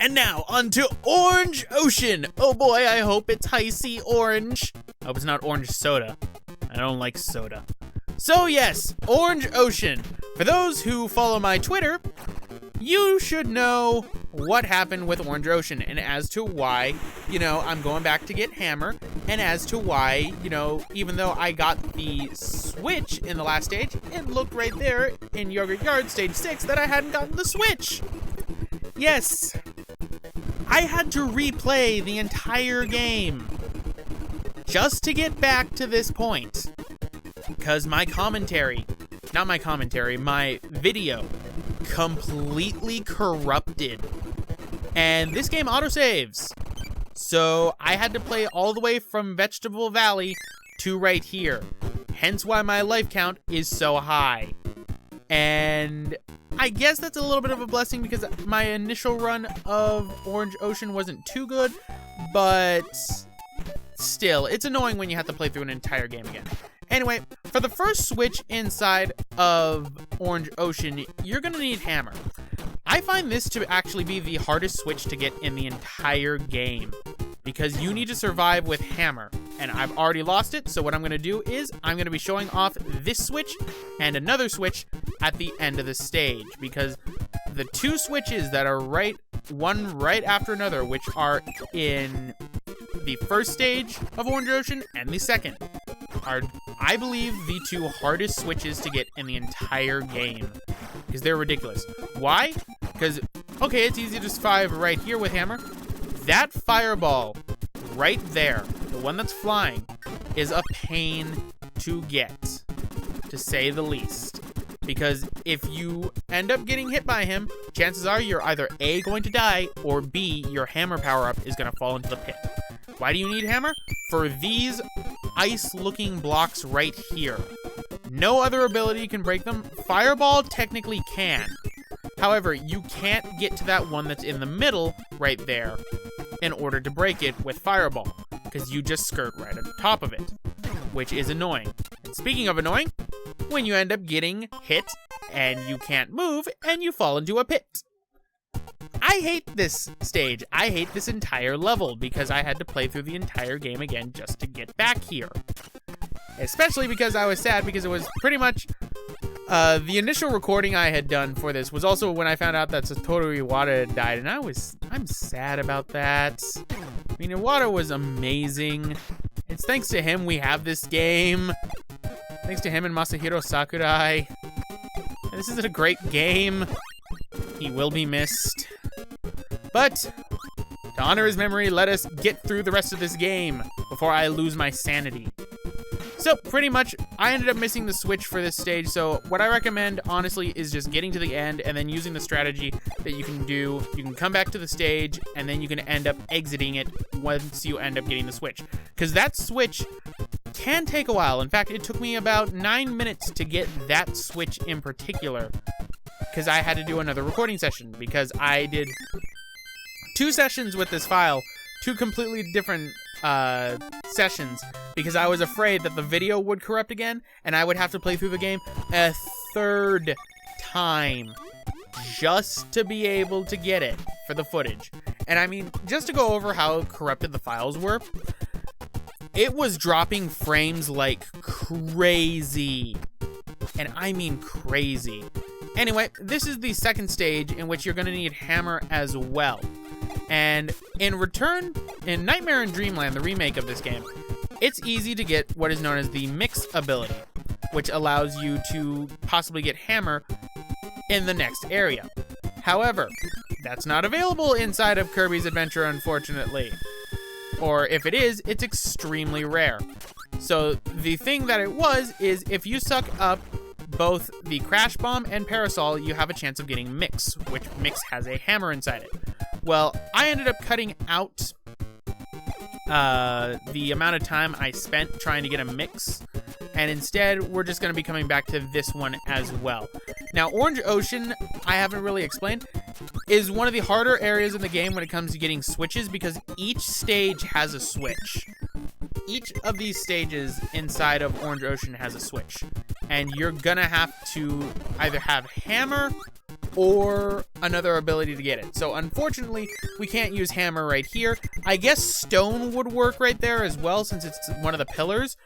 And now, on to Orange Ocean. Oh boy, I hope it's icy orange. I hope it's not orange soda. I don't like soda. So yes, Orange Ocean. For those who follow my Twitter, you should know what happened with Orange Ocean and as to why, I'm going back to get Hammer, and as to why, even though I got the Switch in the last stage, it looked right there in Yogurt Yard Stage 6 that I hadn't gotten the Switch. Yes, I had to replay the entire game just to get back to this point, because my video completely corrupted, and this game autosaves, so I had to play all the way from Vegetable Valley to right here, hence why my life count is so high. And I guess that's a little bit of a blessing because my initial run of Orange Ocean wasn't too good, but still, it's annoying when you have to play through an entire game again. Anyway, for the first switch inside of Orange Ocean, you're gonna need Hammer. I find this to actually be the hardest switch to get in the entire game because you need to survive with Hammer, and I've already lost it, so what I'm gonna do is I'm gonna be showing off this switch and another switch at the end of the stage, because the two switches that are one right after another, which are in the first stage of Orange Ocean and the second, are, I believe, the two hardest switches to get in the entire game, because they're ridiculous. Why? Because, okay, it's easy to survive right here with Hammer. That fireball right there, the one that's flying, is a pain to get, to say the least. Because if you end up getting hit by him, chances are you're either A, going to die, or B, your Hammer power-up is going to fall into the pit. Why do you need Hammer? For these ice-looking blocks right here. No other ability can break them. Fireball technically can. However, you can't get to that one that's in the middle right there in order to break it with Fireball, because you just skirt right on top of it, which is annoying. And speaking of annoying, when you end up getting hit and you can't move and you fall into a pit. I hate this stage. I hate this entire level because I had to play through the entire game again just to get back here. Especially because I was sad because it was pretty much the initial recording I had done for this was also when I found out that Satoru Iwata had died, and I'm sad about that. I mean, Iwata was amazing. It's thanks to him we have this game. Thanks to him and Masahiro Sakurai. And this is a great game. He will be missed. But to honor his memory, let us get through the rest of this game before I lose my sanity. So pretty much, I ended up missing the switch for this stage, so what I recommend, honestly, is just getting to the end and then using the strategy that you can do. You can come back to the stage, and then you can end up exiting it once you end up getting the switch. Because that switch can take a while. In fact, it took me about 9 minutes to get that switch in particular, because I had to do another recording session, because I did 2 sessions with this file, 2 completely different sessions, because I was afraid that the video would corrupt again and I would have to play through the game a 3rd time just to be able to get it for the footage. And I mean, just to go over how corrupted the files were, it was dropping frames like crazy. And I mean crazy. Anyway, this is the second stage in which you're going to need Hammer as well. And in Nightmare in Dreamland, the remake of this game, it's easy to get what is known as the Mix ability, which allows you to possibly get Hammer in the next area. However, that's not available inside of Kirby's Adventure, unfortunately. Or if it is, it's extremely rare. So the thing that it was is if you suck up both the Crash Bomb and Parasol, you have a chance of getting Mix, which Mix has a hammer inside it. Well, I ended up cutting out the amount of time I spent trying to get a Mix, and instead we're just going to be coming back to this one as well. Now, Orange Ocean, I haven't really explained, is one of the harder areas in the game when it comes to getting switches, because each stage has a switch. Each of these stages inside of Orange Ocean has a switch, and you're gonna have to either have Hammer or another ability to get it. So unfortunately, we can't use hammer right here. I guess stone would work right there as well since it's one of the pillars,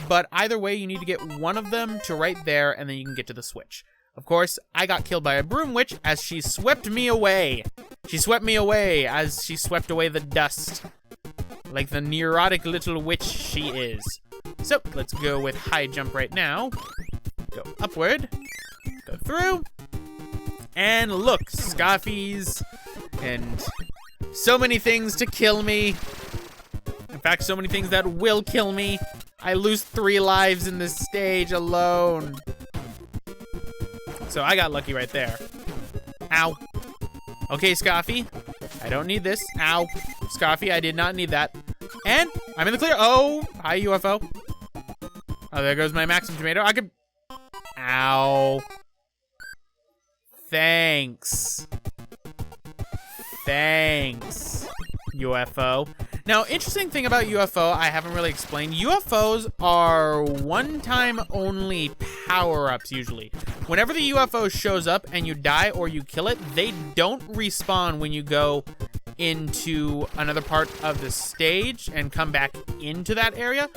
but either way, you need to get one of them to right there and then you can get to the switch. Of course, I got killed by a broom witch as she swept me away. She swept me away as she swept away the dust, like the neurotic little witch she is. So let's go with high jump right now. Go upward, go through, and look, Scaffies, and so many things to kill me. In fact, so many things that will kill me. I lose 3 lives in this stage alone. So I got lucky right there. Ow. Okay, Scoffy. I don't need this. Ow. Scoffy, I did not need that. And I'm in the clear. Oh, hi, UFO. Oh, there goes my Maxim tomato. I could... Ow. Thanks. Thanks, UFO. Now, interesting thing about UFO, I haven't really explained. UFOs are one-time only power-ups, usually. Whenever the UFO shows up and you die or you kill it, they don't respawn when you go into another part of the stage and come back into that area,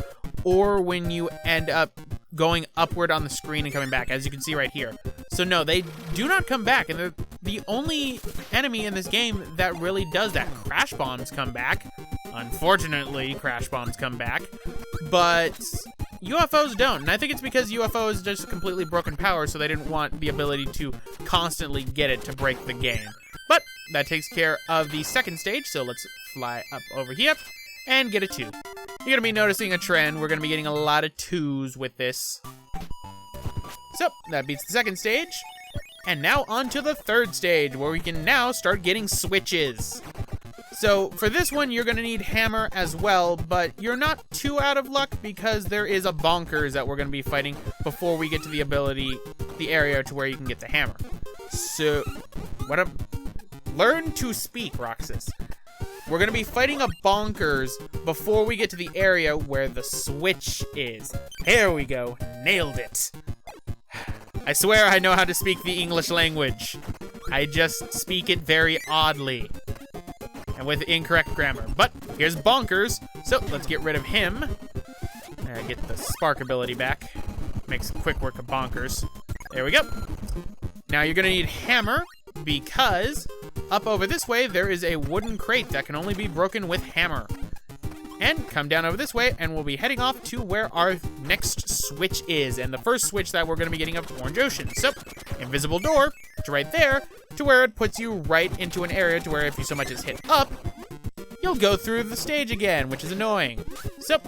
or when you end up going upward on the screen and coming back, as you can see right here. So no, they do not come back, and they're the only enemy in this game that really does that. Crash bombs come back. Unfortunately, crash bombs come back, but UFOs don't, and I think it's because UFO is just completely broken power, so they didn't want the ability to constantly get it to break the game. But that takes care of the second stage, so let's fly up over here and get a 2. You're gonna be noticing a trend. We're gonna be getting a lot of 2s with this. So that beats the second stage. And now on to the third stage, where we can now start getting switches. So for this one, you're gonna need hammer as well, but you're not too out of luck because there is a bonkers that we're gonna be fighting before we get to the area to where you can get the hammer. So, learn to speak, Roxas. We're gonna be fighting a bonkers before we get to the area where the switch is. Here we go, nailed it. I swear I know how to speak the English language. I just speak it very oddly and with incorrect grammar. But here's bonkers, so let's get rid of him. Get the spark ability back. Makes quick work of bonkers. There we go. Now you're gonna need hammer because up over this way there is a wooden crate that can only be broken with hammer. And come down over this way and we'll be heading off to where our next switch is. And the first switch that we're gonna be getting up to Orange Ocean. So, invisible door to right there to where it puts you right into an area to where if you so much as hit up, you'll go through the stage again, which is annoying. So,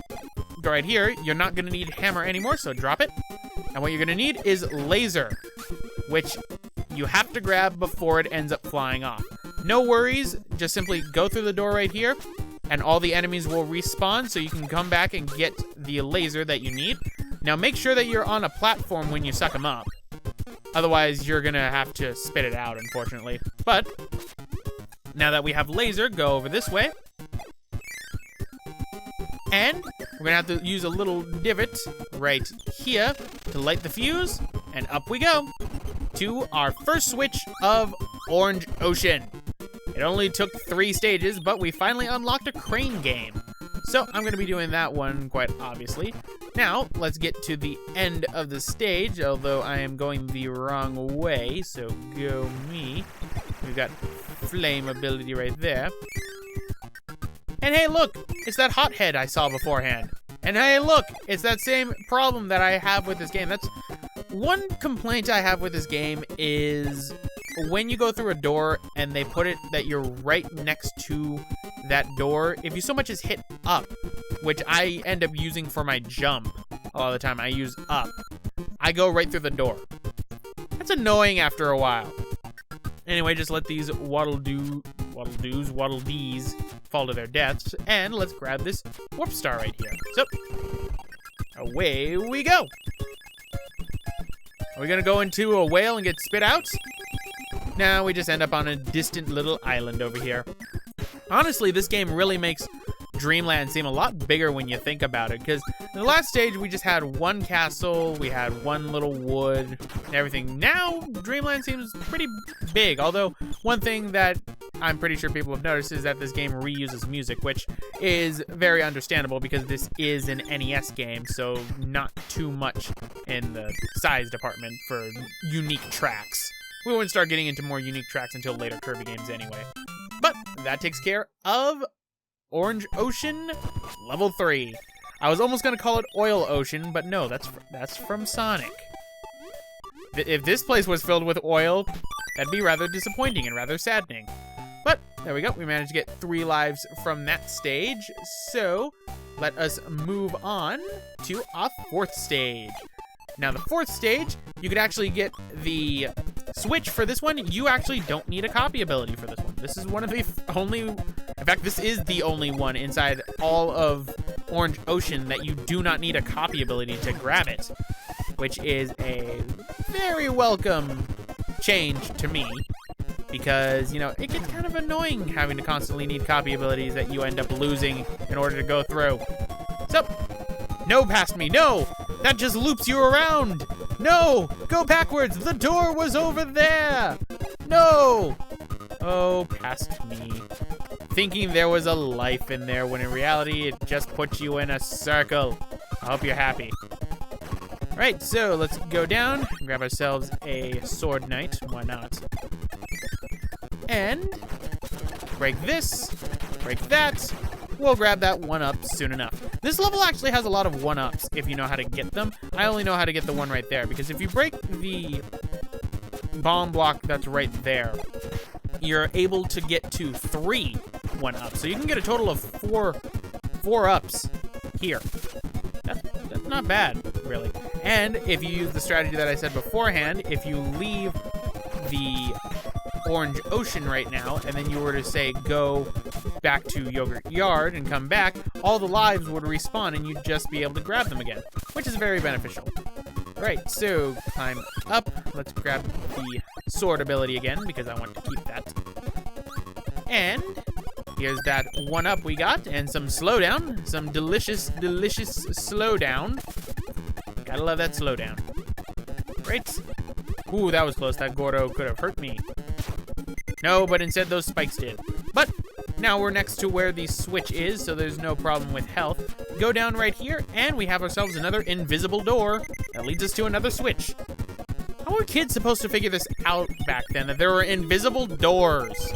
go right here. You're not gonna need hammer anymore, so drop it. And what you're gonna need is laser, which you have to grab before it ends up flying off. No worries, just simply go through the door right here, and all the enemies will respawn, so you can come back and get the laser that you need. Now make sure that you're on a platform when you suck them up. Otherwise, you're gonna have to spit it out, unfortunately. But, now that we have laser, go over this way. And we're gonna have to use a little divot right here to light the fuse, and up we go to our first switch of Orange Ocean. It only took 3 stages, but we finally unlocked a crane game. So I'm gonna be doing that one quite obviously. Now, let's get to the end of the stage, although I am going the wrong way, so go me. We've got flame ability right there. And hey, look, it's that hothead I saw beforehand. And hey, look, it's that same problem that I have with this game. That's one complaint I have with this game is when you go through a door and they put it that you're right next to that door, if you so much as hit up, which I end up using for my jump a lot of the time, I use up, I go right through the door. That's annoying after a while. Anyway, just let these waddle dees fall to their deaths, and let's grab this warp star right here. So, away we go. Are we gonna go into a whale and get spit out? Now we just end up on a distant little island over here. Honestly, this game really makes Dreamland seem a lot bigger when you think about it, because In the last stage, we just had one castle, we had one little wood, and everything. Now, Dreamland seems pretty big, although one thing that I'm pretty sure people have noticed is that this game reuses music, which is very understandable because this is an NES game, so not too much in the size department for unique tracks. We wouldn't start getting into more unique tracks until later Kirby games anyway. But that takes care of Orange Ocean Level 3. I was almost going to call it Oil Ocean, but no, that's from Sonic. If this place was filled with oil, that'd be rather disappointing and rather saddening. But there we go. We managed to get 3 lives from that stage. So let us move on to our 4th stage. Now, the 4th stage, you could actually get the Switch for this one. You actually don't need a copy ability for this one. This is one of the only... In fact, this is the only one inside all of Orange Ocean that you do not need a copy ability to grab it, which is a very welcome change to me because, you know, it gets kind of annoying having to constantly need copy abilities that you end up losing in order to go through. So, no past me, no! That just loops you around! No! Go backwards! The door was over there! No! Oh, past me. Thinking there was a life in there when in reality it just puts you in a circle. I hope you're happy. Right, so let's go down, grab ourselves a sword knight. Why not? And break this, break that. We'll grab that 1-up soon enough. This level actually has a lot of 1-ups if you know how to get them. I only know how to get the one right there because if you break the bomb block that's right there, you're able to get to 3 1-ups. So you can get a total of 4 ups here. That's not bad, really. And if you use the strategy that I said beforehand, if you leave the Orange Ocean right now, and then you were to say go back to Yogurt Yard and come back, all the lives would respawn and you'd just be able to grab them again, which is very beneficial. Right, so climb up. Let's grab the sword ability again because I want to keep that. And here's that 1-up we got and some slowdown, some delicious, delicious slowdown. Gotta love that slowdown. Right. Ooh, that was close. That Gordo could have hurt me. No, but instead those spikes did. But now we're next to where the switch is, so there's no problem with health. Go down right here, and we have ourselves another invisible door that leads us to another switch. How were kids supposed to figure this out back then, that there were invisible doors?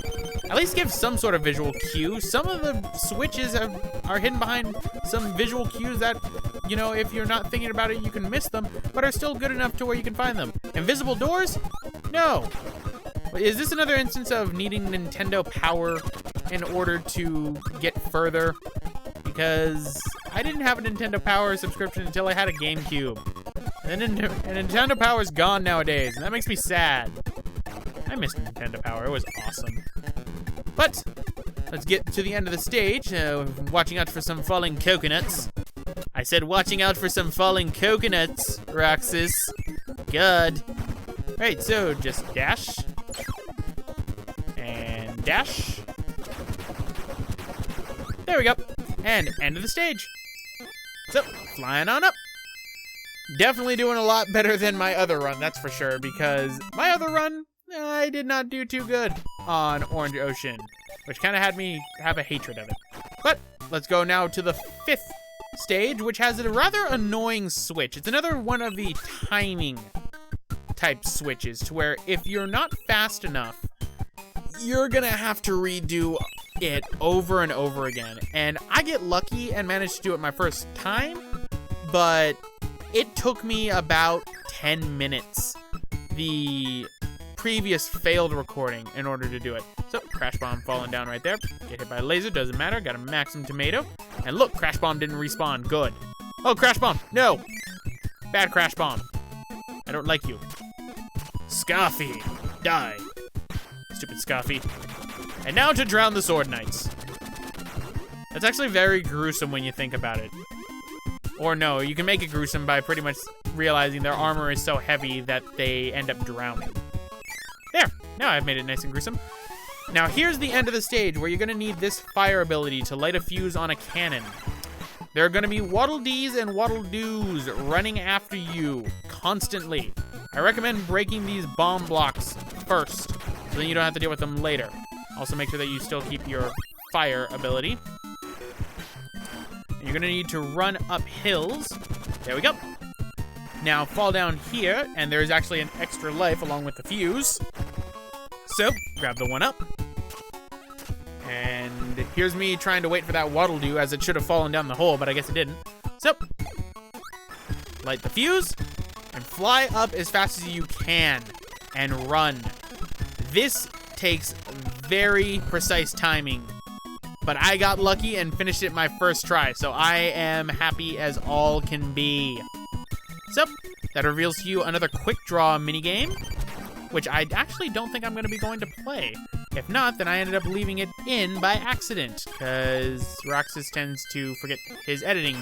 At least give some sort of visual cue. Some of the switches are hidden behind some visual cues that, you know, if you're not thinking about it, you can miss them, but are still good enough to where you can find them. Invisible doors? No. Is this another instance of needing Nintendo Power in order to get further? Because I didn't have a Nintendo Power subscription until I had a GameCube. And Nintendo Power is gone nowadays, and that makes me sad. I miss Nintendo Power. It was awesome. But let's get to the end of the stage. Watching out for some falling coconuts. I said watching out for some falling coconuts, Roxas. Good. Right, so just dash. And dash. There we go. And end of the stage. So, flying on up. Definitely doing a lot better than my other run, that's for sure, because my other run, I did not do too good on Orange Ocean, which kind of had me have a hatred of it. But let's go now to the 5th stage, which has a rather annoying switch. It's another one of the timing type switches, to where if you're not fast enough, you're gonna have to redo it over and over again. And I get lucky and managed to do it my first time, but it took me about 10 minutes, the previous failed recording, in order to do it. So, Crash Bomb falling down right there. Get hit by a laser, doesn't matter. Got a Maxim Tomato. And look, Crash Bomb didn't respawn. Good. Oh, Crash Bomb. No. Bad Crash Bomb. I don't like you. Scoffy. Die. Stupid Scoffy. And now to drown the Sword Knights. That's actually very gruesome when you think about it. Or no, you can make it gruesome by pretty much realizing their armor is so heavy that they end up drowning. There, now I've made it nice and gruesome. Now here's the end of the stage where you're gonna need this fire ability to light a fuse on a cannon. there are gonna be Waddle Dees and Waddle Doos running after you constantly. I recommend breaking these bomb blocks first, so then you don't have to deal with them later. Also make sure that you still keep your fire ability. And you're gonna need to run up hills. There we go. Now fall down here, and there's actually an extra life along with the fuse. So, grab the one up. And here's me trying to wait for that Waddle Doo, as it should have fallen down the hole, but I guess it didn't. So, light the fuse, and fly up as fast as you can, and run. This takes very precise timing, but I got lucky and finished it my first try, so I am happy as all can be. So, that reveals to you another quick draw minigame, which I actually don't think I'm going to be going to play. If not, then I ended up leaving it in by accident, because Roxas tends to forget his editing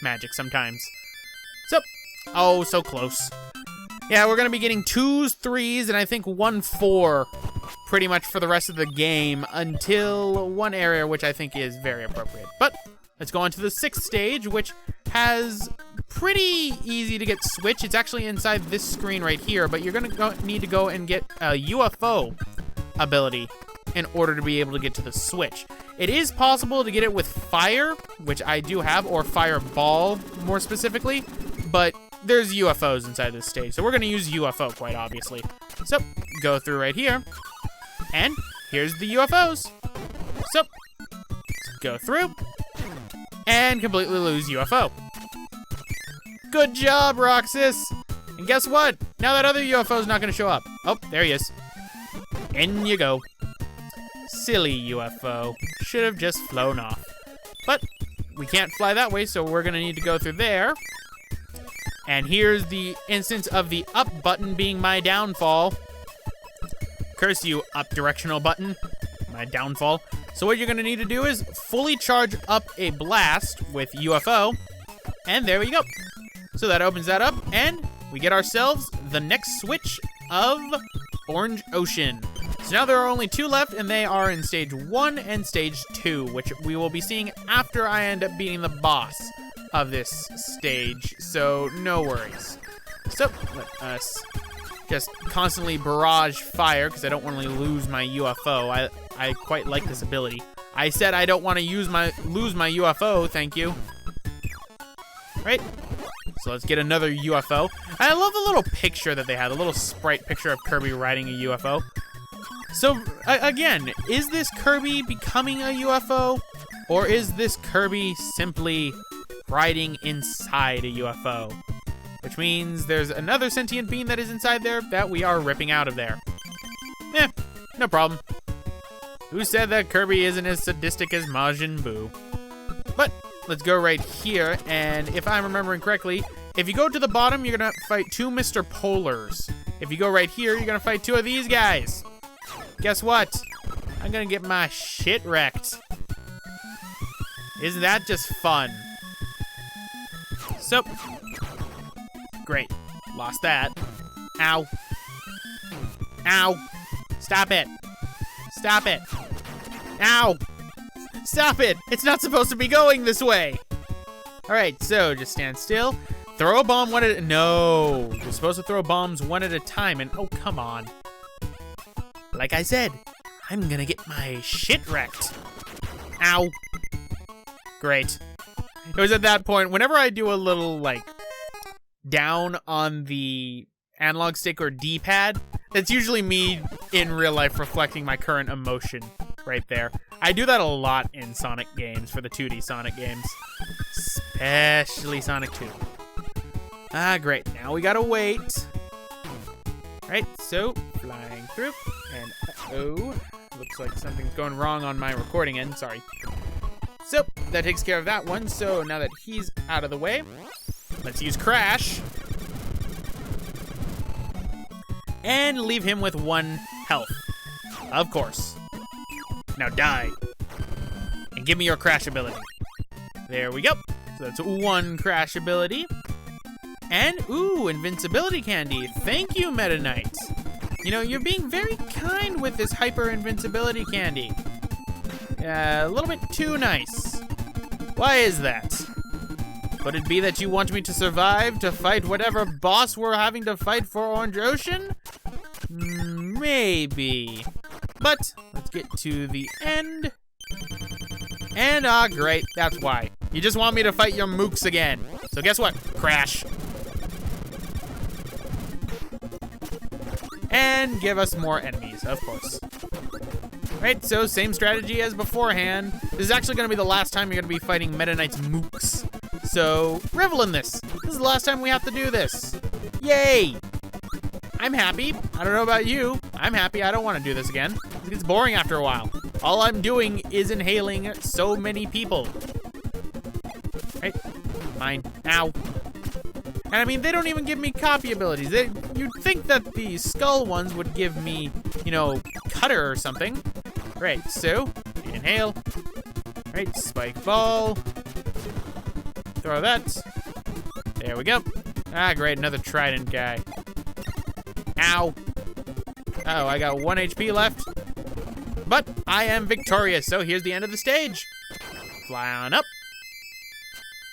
magic sometimes. So, oh, so close. Yeah, we're going to be getting 2s, 3s, and I think 1 4 pretty much for the rest of the game until one area, which I think is very appropriate. But let's go on to the 6th stage, which has pretty easy to get switch. It's actually inside this screen right here, but you're going to need to go and get a UFO ability in order to be able to get to the switch. It is possible to get it with fire, which I do have, or fireball more specifically, but there's UFOs inside this stage, so we're going to use UFO quite obviously. So, go through right here, and here's the UFOs. So, go through, and completely lose UFO. Good job, Roxas! And guess what? Now that other UFO's not going to show up. Oh, there he is. In you go. Silly UFO. Should have just flown off. But we can't fly that way, so we're going to need to go through there. And here's the instance of the up button being my downfall. Curse you, up directional button. My downfall. So what you're going to need to do is fully charge up a blast with UFO. And there we go. So that opens that up, and we get ourselves the next switch of Orange Ocean. So now there are only 2 left, and they are in stage 1 and stage 2, which we will be seeing after I end up beating the boss of this stage, so no worries. So let us just constantly barrage fire, because I don't want to lose my UFO. I quite like this ability. I said I don't want to lose my UFO, thank you. Right? So let's get another UFO. I love the little picture that they had, a little sprite picture of Kirby riding a UFO. So, again, is this Kirby becoming a UFO? Or is this Kirby simply riding inside a UFO? Which means there's another sentient being that is inside there that we are ripping out of there. No problem. Who said that Kirby isn't as sadistic as Majin Buu? But let's go right here, and if I'm remembering correctly, if you go to the bottom, you're gonna fight 2 Mr. Polars. If you go right here, you're gonna fight 2 of these guys. Guess what? I'm gonna get my shit wrecked. Isn't that just fun? So, great. Lost that. Ow. Ow. Stop it. Stop it. Ow. Stop it! It's not supposed to be going this way! Alright, so just stand still. Throw a bomb one at a... No! You're supposed to throw bombs one at a time, and... Oh, come on. Like I said, I'm gonna get my shit wrecked. Ow. Great. It was at that point, whenever I do a little, like, down on the analog stick or D-pad, that's usually me in real life reflecting my current emotion right there. I do that a lot in Sonic games, for the 2D Sonic games. Especially Sonic 2. Ah, great. Now we gotta wait. Right, so, flying through. And, uh-oh. Looks like something's going wrong on my recording end. Sorry. So, that takes care of that one. So, now that he's out of the way, let's use Crash. And leave him with 1 health. Of course. Now die. And give me your Crash ability. There we go. So that's 1 Crash ability. And, ooh, Invincibility Candy. Thank you, Meta Knight. You know, you're being very kind with this Hyper Invincibility Candy. A little bit too nice. Why is that? Could it be that you want me to survive to fight whatever boss we're having to fight for Orange Ocean? Maybe. But let's get to the end. And great, that's why. You just want me to fight your mooks again. So guess what? Crash. And give us more enemies, of course. Right, so same strategy as beforehand. This is actually gonna be the last time you're gonna be fighting Meta Knight's mooks. So revel in this. This is the last time we have to do this. Yay! I'm happy. I don't know about you. I'm happy. I don't want to do this again. It gets boring after a while. All I'm doing is inhaling so many people. Right? Mine. Ow. And I mean, they don't even give me copy abilities. You'd think that the skull ones would give me, you know, cutter or something. Right, so, inhale. Right, spike ball. Throw that. There we go. Great, another trident guy. Ow. Oh, I got 1 HP left. But I am victorious, so here's the end of the stage. Fly on up.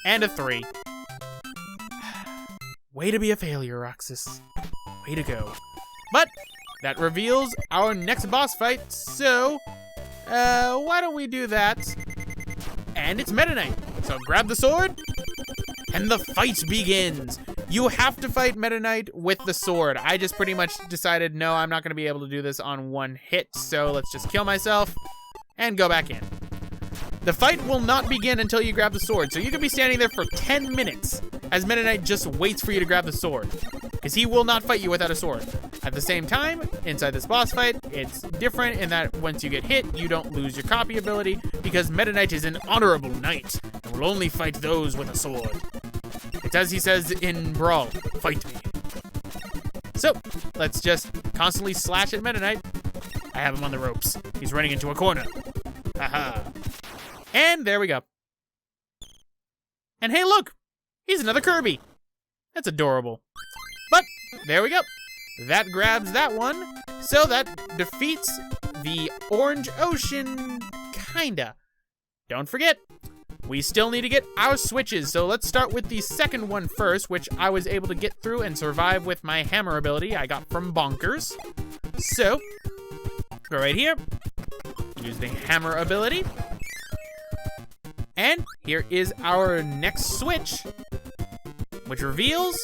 And a 3. Way to be a failure, Roxas. Way to go. But that reveals our next boss fight, so why don't we do that? And it's Meta Knight. So grab the sword, and the fight begins. You have to fight Meta Knight with the sword. I just pretty much decided, no, I'm not gonna be able to do this on one hit, so let's just kill myself and go back in. The fight will not begin until you grab the sword, so you could be standing there for 10 minutes as Meta Knight just waits for you to grab the sword, because he will not fight you without a sword. At the same time, inside this boss fight, it's different in that once you get hit, you don't lose your copy ability, because Meta Knight is an honorable knight and will only fight those with a sword. It's as he says in Brawl, fight me. So, let's just constantly slash at Meta Knight. I have him on the ropes. He's running into a corner. Haha. And there we go. And hey, look! He's another Kirby. That's adorable. But, there we go. That grabs that one. So that defeats the Orange Ocean, kinda. Don't forget, we still need to get our switches. So let's start with the second one first, which I was able to get through and survive with my hammer ability I got from Bonkers. So, go right here. Use the hammer ability. And here is our next switch, which reveals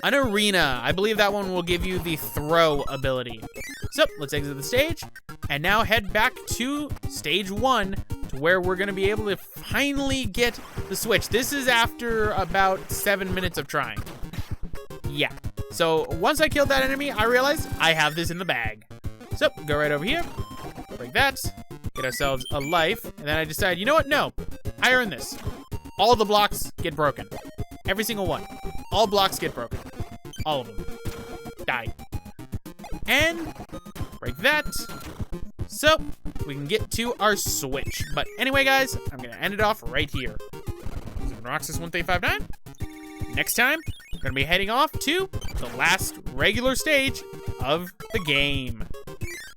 an arena. I believe that one will give you the throw ability. So let's exit the stage and now head back to stage 1 to where we're gonna be able to finally get the switch. This is after about 7 minutes of trying. Yeah, so once I killed that enemy, I realized I have this in the bag. So go right over here, break that, get ourselves a life, and then I decide, you know what, no, I earned this. All the blocks get broken. Every single one. All blocks get broken. All of them. Die. And break that. So we can get to our switch. But anyway, guys, I'm gonna end it off right here. This is Roxas1359. Next time, we're gonna be heading off to the last regular stage of the game.